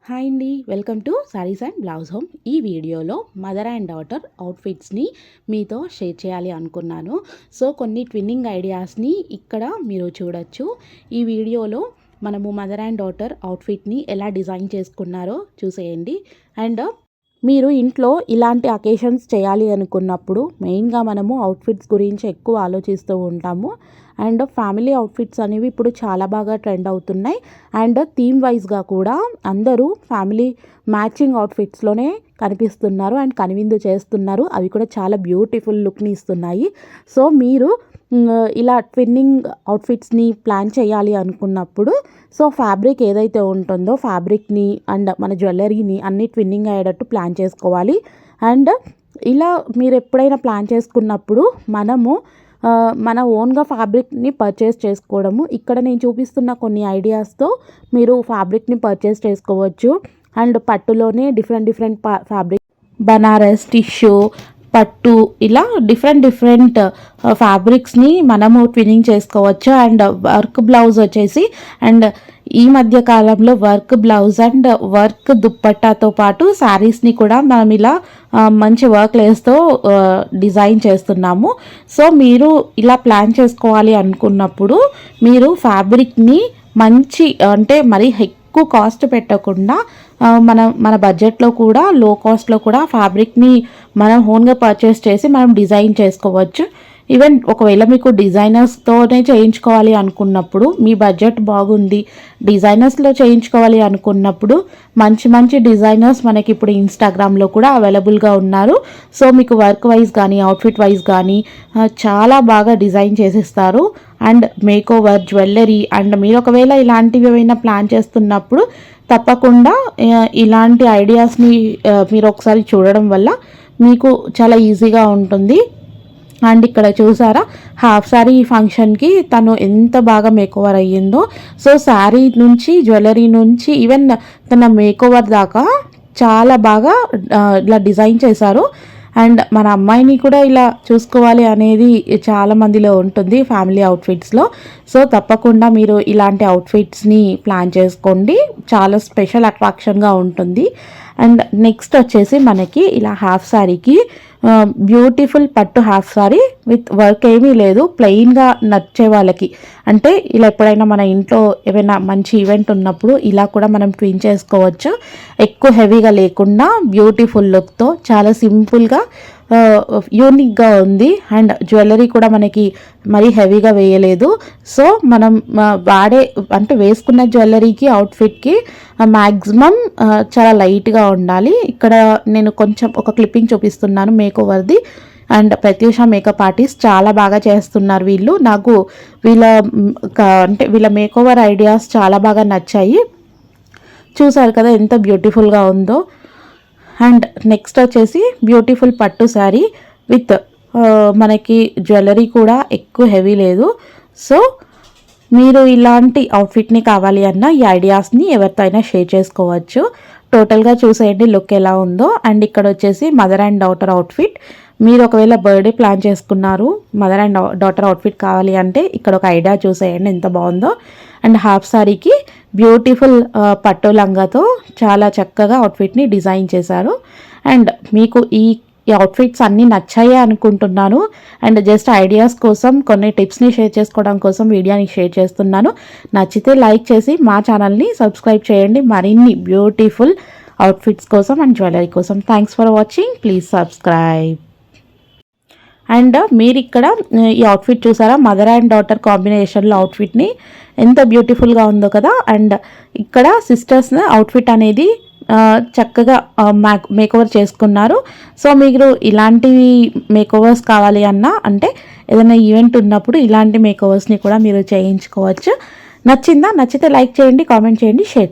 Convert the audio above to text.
Hi అండి, welcome to saris and blouse home. ఈ వీడియోలో మదర్ అండ్ డాటర్ అవుట్ఫిట్స్ని మీతో షేర్ చేయాలి అనుకున్నాను. సో కొన్ని ట్విన్నింగ్ ఐడియాస్ని ఇక్కడ మీరు చూడొచ్చు. ఈ వీడియోలో మనము మదర్ అండ్ డాటర్ అవుట్ఫిట్ని ఎలా డిజైన్ చేసుకున్నారో చూసేయండి. అండ్ మీరు ఇంట్లో ఇలాంటి అకేషన్స్ చేయాలి అనుకున్నప్పుడు మెయిన్గా మనము అవుట్ఫిట్స్ గురించి ఎక్కువ ఆలోచిస్తూ ఉంటాము. అండ్ ఫ్యామిలీ అవుట్ఫిట్స్ అనేవి ఇప్పుడు చాలా బాగా ట్రెండ్ అవుతున్నాయి. అండ్ థీమ్ వైజ్గా కూడా అందరూ ఫ్యామిలీ మ్యాచింగ్ అవుట్ఫిట్స్లోనే కనిపిస్తున్నారు అండ్ కనువిందు చేస్తున్నారు. అవి కూడా చాలా బ్యూటిఫుల్ లుక్ని ఇస్తున్నాయి. సో మీరు ఇలా ట్విన్నింగ్ అవుట్ఫిట్స్ని ప్లాన్ చేయాలి అనుకున్నప్పుడు సో ఫ్యాబ్రిక్ ఏదైతే ఉంటుందో ఫ్యాబ్రిక్ని అండ్ మన జ్యువెలరీని అన్ని ట్విన్నింగ్ అయ్యేటట్టు ప్లాన్ చేసుకోవాలి. అండ్ ఇలా మీరు ఎప్పుడైనా ప్లాన్ చేసుకున్నప్పుడు మనము మన ఓన్గా ఫ్యాబ్రిక్ని పర్చేస్ చేసుకోవడము, ఇక్కడ నేను చూపిస్తున్న కొన్ని ఐడియాస్తో మీరు ఫ్యాబ్రిక్ని పర్చేస్ చేసుకోవచ్చు. అండ్ పట్టులోనే డిఫరెంట్ ఫ్యాబ్రిక్, బనారస్, టిష్యూ, పట్టు, ఇలా డిఫరెంట్ ఫ్యాబ్రిక్స్ని మనము ట్విన్నింగ్ చేసుకోవచ్చు. అండ్ వర్క్ బ్లౌజ్ వచ్చేసి అండ్ ఈ మధ్య కాలంలో వర్క్ బ్లౌజ్ అండ్ వర్క్ దుప్పట్టాతో పాటు శారీస్ని కూడా మనం ఇలా మంచి వర్క్ లేస్తో డిజైన్ చేస్తున్నాము. సో మీరు ఇలా ప్లాన్ చేసుకోవాలి అనుకున్నప్పుడు మీరు ఫ్యాబ్రిక్ని మంచి అంటే మరీ ఎక్కువ కాస్ట్ పెట్టకుండా మన బడ్జెట్లో కూడా లో కాస్ట్లో కూడా ఫ్యాబ్రిక్ని మనం ఓన్గా పర్చేస్ చేసి మనం డిజైన్ చేసుకోవచ్చు. ఈవెన్ ఒకవేళ మీకు డిజైనర్స్తోనే చేయించుకోవాలి అనుకున్నప్పుడు, మీ బడ్జెట్ బాగుంది డిజైనర్స్లో చేయించుకోవాలి అనుకున్నప్పుడు మంచి డిజైనర్స్ మనకి ఇప్పుడు ఇన్స్టాగ్రామ్లో కూడా అవైలబుల్గా ఉన్నారు. సో మీకు వర్క్ వైజ్ కానీ అవుట్ఫిట్ వైజ్ కానీ చాలా బాగా డిజైన్ చేసిస్తారు. అండ్ మేకోవర్, జ్యువెలరీ, అండ్ మీరు ఒకవేళ ఇలాంటివి ఏమైనా ప్లాన్ చేస్తున్నప్పుడు తప్పకుండా ఇలాంటి ఐడియాస్ని మీరు ఒకసారి చూడడం వల్ల మీకు చాలా ఈజీగా ఉంటుంది. అండ్ ఇక్కడ చూసారా హాఫ్ శారీ ఫంక్షన్కి తను ఎంత బాగా మేకోవర్ అయ్యిందో. సో శారీ నుంచి జ్యువెలరీ నుంచి ఈవెన్ తన మేకోవర్ దాకా చాలా బాగా ఇలా డిజైన్ చేశారు. అండ్ మన అమ్మాయిని కూడా ఇలా చూసుకోవాలి అనేది చాలా మందిలో ఉంటుంది ఫ్యామిలీ అవుట్ఫిట్స్లో. సో తప్పకుండా మీరు ఇలాంటి అవుట్ఫిట్స్ని ప్లాన్ చేసుకోండి, చాలా స్పెషల్ అట్రాక్షన్గా ఉంటుంది. అండ్ నెక్స్ట్ వచ్చేసి మనకి ఇలా హాఫ్ శారీకి బ్యూటిఫుల్ పట్టు హాఫ్ శారీ విత్ వర్క్ ఏమీ లేదు, ప్లెయిన్గా నచ్చే వాళ్ళకి అంటే ఇలా ఎప్పుడైనా మన ఇంట్లో ఏమైనా మంచి ఈవెంట్ ఉన్నప్పుడు ఇలా కూడా మనం ట్విన్ చేసుకోవచ్చు. ఎక్కువ హెవీగా లేకుండా బ్యూటిఫుల్ లుక్తో చాలా సింపుల్గా యూనిక్గా ఉంది. అండ్ జ్యువెలరీ కూడా మనకి మరీ హెవీగా వేయలేదు. సో మనం అంటే వేసుకున్న జ్యువెలరీకి అవుట్ఫిట్కి మ్యాక్సిమం చాలా లైట్గా ఉండాలి. ఇక్కడ నేను కొంచెం ఒక క్లిప్పింగ్ చూపిస్తున్నాను మేకోవర్ది. అండ్ ప్రత్యూష మేకప్ ఆర్టిస్ట్ చాలా బాగా చేస్తున్నారు వీళ్ళు. నాకు వీళ్ళ మేకోవర్ ఐడియాస్ చాలా బాగా నచ్చాయి. చూసారు కదా ఎంత బ్యూటిఫుల్గా ఉందో. అండ్ నెక్స్ట్ వచ్చేసి బ్యూటిఫుల్ పట్టు శారీ విత్ మనకి జ్యువెలరీ కూడా ఎక్కువ హెవీ లేదు. సో మీరు ఇలాంటి అవుట్ఫిట్ని కావాలి అన్న ఈ ఐడియాస్ని ఎవరితో అయినా షేర్ చేసుకోవచ్చు. టోటల్గా చూసేయండి లుక్ ఎలా ఉందో. అండ్ ఇక్కడ వచ్చేసి మదర్ అండ్ డాటర్ అవుట్ఫిట్. మీరు ఒకవేళ బర్త్డే ప్లాన్ చేసుకున్నారు, మదర్ అండ్ డాటర్ అవుట్ఫిట్ కావాలి అంటే ఇక్కడ ఒక ఐడియా చూసేయండి ఎంత బాగుందో. అండ్ హాఫ్ శారీకి బ్యూటిఫుల్ పట్టు లంగాతో చాలా చక్కగా అవుట్ఫిట్ని డిజైన్ చేశారు. అండ్ మీకు ఈ అవుట్ఫిట్స్ అన్నీ నచ్చాయి అనుకుంటున్నాను. అండ్ జస్ట్ ఐడియాస్ కోసం కొన్ని టిప్స్ని షేర్ చేసుకోవడం కోసం వీడియోని షేర్ చేస్తున్నాను. నచ్చితే లైక్ చేసి మా ఛానల్ని సబ్స్క్రైబ్ చేయండి మరిన్ని బ్యూటిఫుల్ అవుట్ఫిట్స్ కోసం అండ్ జ్యువెలరీ కోసం. Thanks for watching, please subscribe. And మీరు ఇక్కడ ఈ అవుట్ఫిట్ చూసారా, మదర్ అండ్ డాటర్ కాంబినేషన్లో అవుట్ఫిట్ని ఎంత బ్యూటిఫుల్గా ఉందో కదా. అండ్ ఇక్కడ సిస్టర్స్ అవుట్ఫిట్ అనేది చక్కగా మేకోవర్ చేసుకున్నారు. సో మీరు ఇలాంటివి మేకోవర్స్ కావాలి అన్నా అంటే ఏదైనా ఈవెంట్ ఉన్నప్పుడు ఇలాంటి మేకోవర్స్ని కూడా మీరు చేయించుకోవచ్చు. నచ్చిందా? నచ్చితే లైక్ చేయండి, కామెంట్ చేయండి, షేర్ చేయండి.